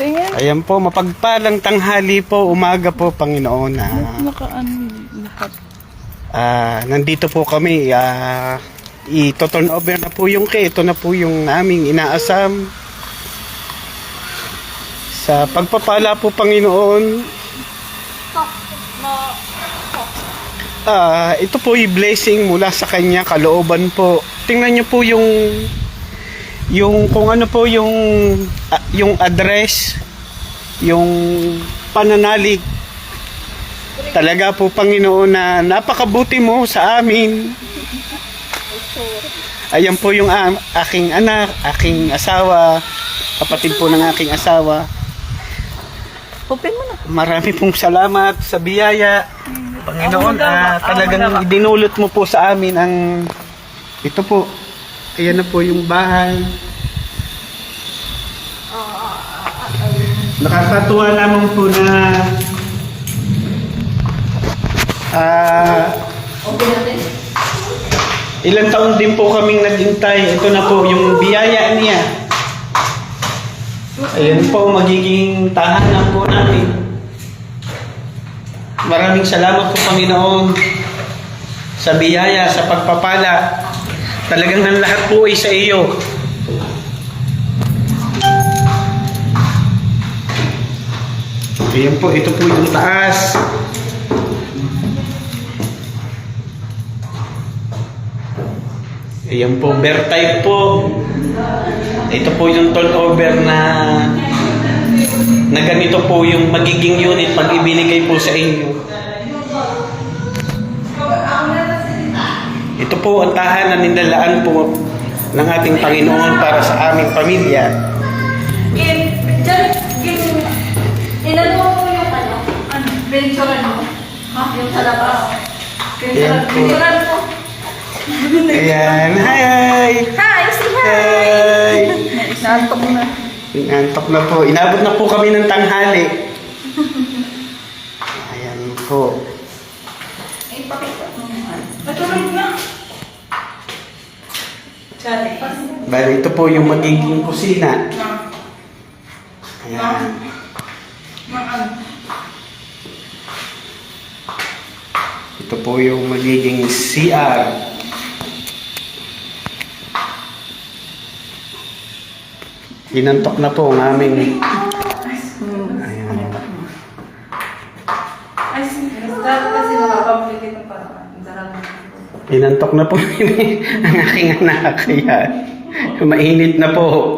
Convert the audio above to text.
Tingin. Ayan po, mapagpalang tanghali po, umaga po, Panginoon. Nakaan lahat. Nandito po kami, i-turn over na po yung ito na po yung naming inaasam. Sa pagpapala po, Panginoon, ito po yung blessing mula sa kanya, kalooban po. Tingnan niyo po yung kung ano po yung address, yung pananalig. Talaga po, Panginoon, na napakabuti mo sa amin. Ayan po yung aking anak, aking asawa, kapatid po ng aking asawa. Open mo na. Marami pong salamat sa biyaya. Panginoon, talagang idinulot mo po sa amin ang ito po. Ayan na po yung bahay. Nakakatuwa lamang po na ilang taon din po kaming naghintay. Ito na po yung biyaya niya. Ayan po, magiging tahanan po namin. Maraming salamat po, Panginoon, sa biyaya, sa pagpapala. Talagang ang lahat po ay sa iyo. Ayan po, ito po yung taas. Ayan po, bear type po. Ito po yung turnover na ganito po yung magiging unit pag ibinigay po sa inyo. Ito po ang tahanan nindalaan po ng ating Panginoon para sa aming pamilya. Ilan mo po yung venturan mo? Yung sa labas. Venturan mo. Ayan, hi! Hi, say hi! Hi! Naantok na. Inantok na po. Inabot na po kami ng tanghali. Ayan po. Ay, pakita mo. Patulog na. Sorry. Bali, ito po yung magiging kusina. Ayan. Ito po yung magiging CR. Inantok na po ang aming... Ayan. Ay, kasi nakakabili dito para. Inantok na po ang aking anak. Kaya mainit na po.